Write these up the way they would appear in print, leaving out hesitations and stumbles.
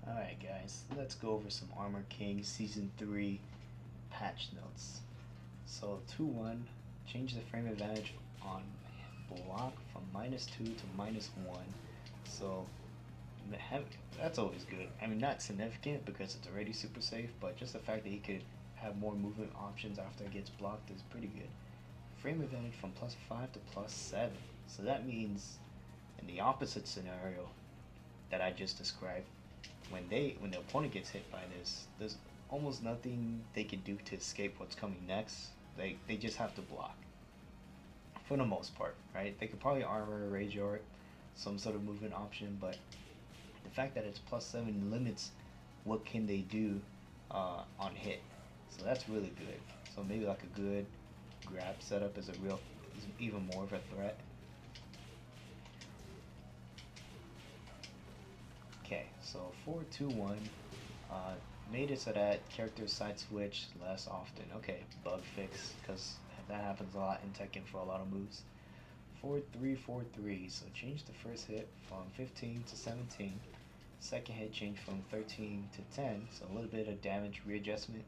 Alright guys, let's go over some Armor King Season 3 patch notes. So 2.1, change the frame advantage on block from -2 to -1. So that's always good. I mean, not significant because it's already super safe, but just the fact that he could have more movement options after it gets blocked is pretty good. Frame advantage from +5 to +7. So that means in the opposite scenario that I just described, when the opponent gets hit by this, there's almost nothing they can do to escape what's coming next. They just have to block. For the most part, right? They could probably armor, rage art, some sort of movement option, but the fact that it's +7 limits what can they do on hit. So that's really good. So maybe like a good grab setup is even more of a threat. Okay, so 4-2-1 made it so that characters side switch less often. Okay, bug fix, because that happens a lot in Tekken for a lot of moves. 4-3-4-3, so change the first hit from 15 to 17. Second hit change from 13 to 10, so a little bit of damage readjustment.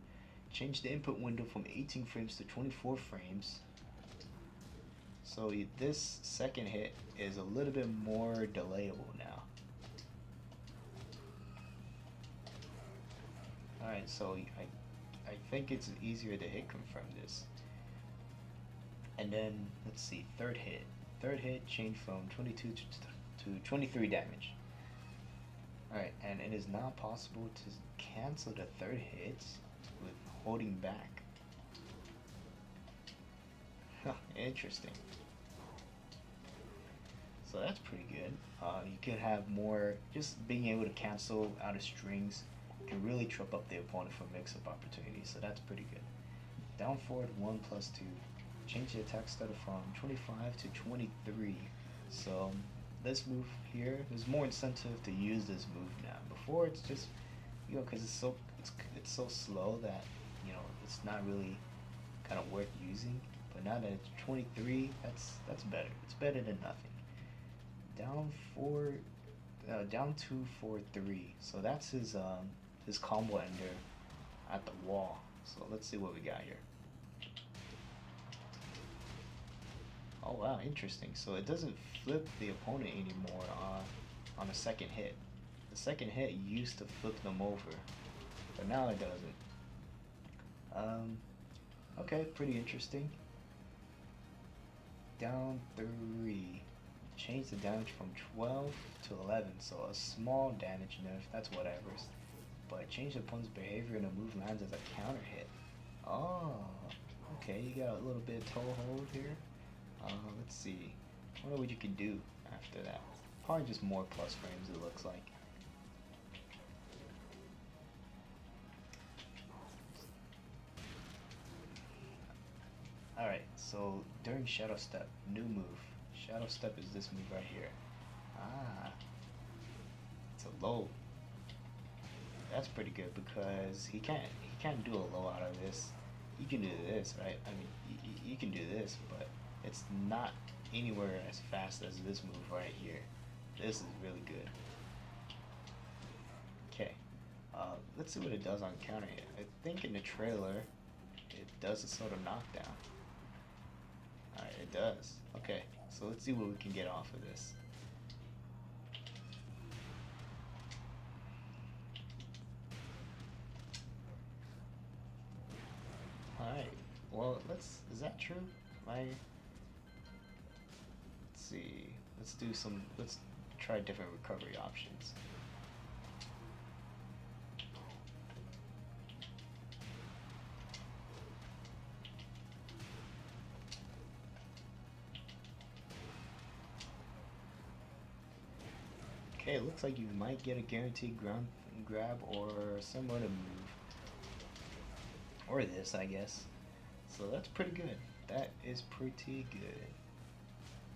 Change the input window from 18 frames to 24 frames. So this second hit is a little bit more delayable now. Alright, so I think it's easier to hit confirm this. And then, let's see, third hit. Third hit changed from 22 to 23 damage. Alright, and it is now possible to cancel the third hit with holding back. Huh, interesting. So that's pretty good. You can have more, just being able to cancel out of strings can really trip up the opponent for mix-up opportunities, so that's pretty good. Down forward 1+2. Change the attack stutter from 25 to 23. So this move here, there's more incentive to use this move now. Before it's just, because it's so slow that it's not really kind of worth using. But now that it's 23, that's better. It's better than nothing. Down 2-4-3. So that's his combo ender at the wall. So let's see what we got here. Oh wow, interesting. So it doesn't flip the opponent anymore on a second hit. The second hit used to flip them over, but now it doesn't. Okay, pretty interesting. Down 3. Change the damage from 12 to 11, so a small damage nerf, that's whatever. But change the opponent's behavior and the move lands as a counter hit. Oh, okay, you got a little bit of toe hold here. Let's see. I wonder what you can do after that. Probably just more plus frames, it looks like. Alright, so during Shadow Step, new move. Shadow Step is this move right here. Ah, it's a low. That's pretty good because he can't do a low out of this. You can do this, right? I mean, you can do this, but it's not anywhere as fast as this move right here. This is really good. Okay, let's see what it does on counter hit. I think in the trailer, it does a sort of knockdown. Alright, it does. Okay, so let's see what we can get off of this. Alright, well, is that true? Let's see, let's try different recovery options. Okay, it looks like you might get a guaranteed ground grab or some other move. Or this, I guess. So that's pretty good. That is pretty good.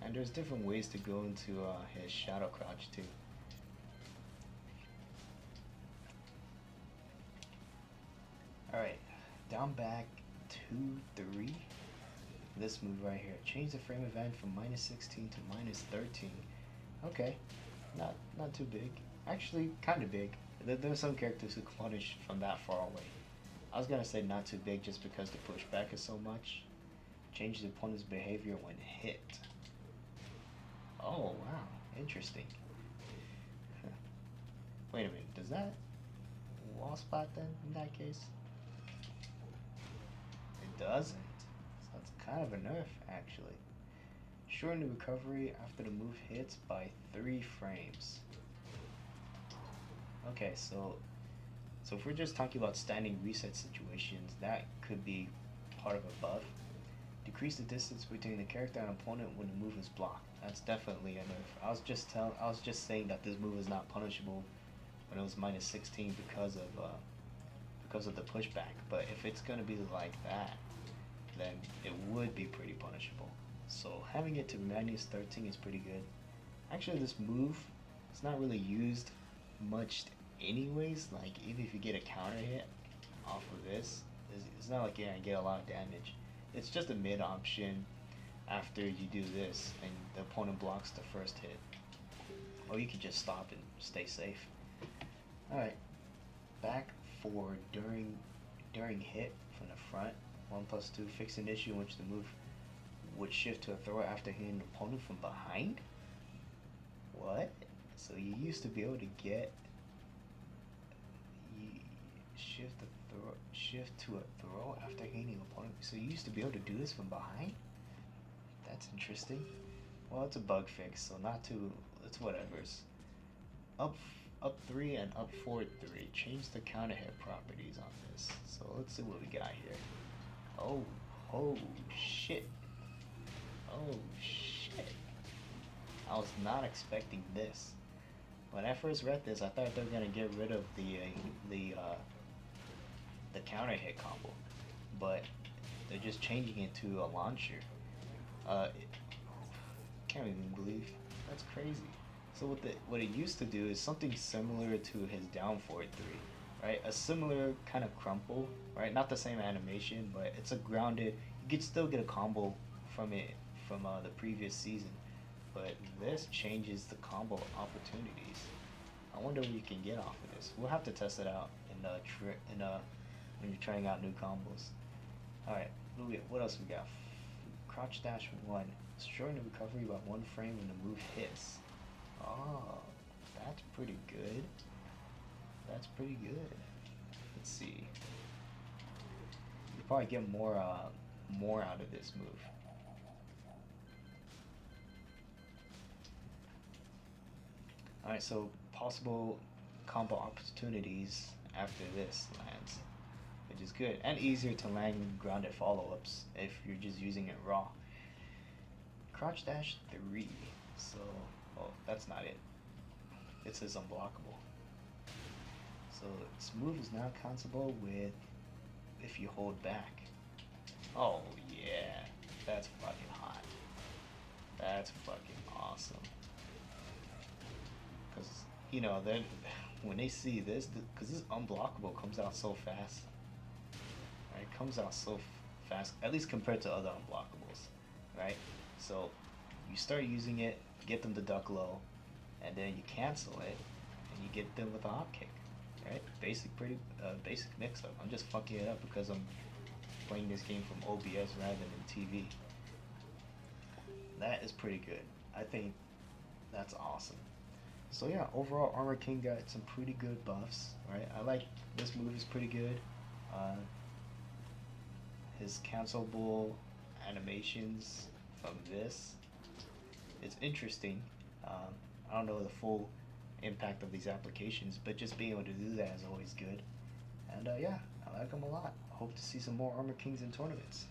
And there's different ways to go into his shadow crouch too. Alright, down back 2-3. This move right here. Change the frame advantage from -16 to -13. Okay, not too big. Actually, kind of big. There's some characters who can punish from that far away. I was gonna say not too big just because the pushback is so much. Change the opponent's behavior when hit. Oh wow, interesting. Wait a minute, does that wall spot then in that case? It doesn't. So that's kind of a nerf actually. Shorten the recovery after the move hits by 3 frames. Okay, so if we're just talking about standing reset situations, that could be part of a buff. Decrease the distance between the character and opponent when the move is blocked. That's definitely a nerf. I was just saying that this move is not punishable when it was minus 16 because of the pushback. But if it's gonna be like that, then it would be pretty punishable. So having it to minus 13 is pretty good. Actually, this move is not really used much anyways. Like even if you get a counter hit off of this, it's not like you're gonna get a lot of damage. It's just a mid option after you do this and the opponent blocks the first hit. Or you can just stop and stay safe. Alright. Back forward during hit from the front. 1+2, fix an issue in which the move would shift to a throw after hitting the opponent from behind? What? So you used to be able to get shift to a throw after hitting an opponent. So you used to be able to do this from behind? That's interesting. Well, it's a bug fix, so not too. It's whatever's. Up 3 and up forward 3. Change the counter hit properties on this. So let's see what we got here. Oh shit. Oh shit. I was not expecting this. When I first read this, I thought they were gonna get rid of the counter hit combo, but they're just changing it to a launcher. Can't even believe that's crazy. So what it used to do is something similar to his down forward 3, right? A similar kind of crumple, right? Not the same animation, but it's a grounded. You could still get a combo from it from the previous season, but this changes the combo opportunities. I wonder what you can get off of this. We'll have to test it out when you're trying out new combos. All right, what else we got? Crouch dash 1. Shorten the recovery by 1 frame when the move hits. Oh, that's pretty good. That's pretty good. Let's see. You probably get more out of this move. Alright, so possible combo opportunities after this lands, which is good. And easier to land grounded follow-ups if you're just using it raw. Crouch dash 3. So, oh, that's not it. It says unblockable. So this move is now countable with if you hold back. Oh yeah, that's fucking hot. That's fucking awesome. Because, you know, then when they see this, because this unblockable comes out so fast. Right? It comes out so fast, at least compared to other unblockables. Right? So you start using it, get them to duck low, and then you cancel it, and you get them with a hop kick. Right? Basic mix-up. I'm just fucking it up because I'm playing this game from OBS rather than TV. That is pretty good. I think that's awesome. So yeah, overall Armor King got some pretty good buffs, right? I like this move is pretty good. His cancelable animations from this, it's interesting. I don't know the full impact of these applications, but just being able to do that is always good. And yeah, I like them a lot. Hope to see some more Armor Kings in tournaments.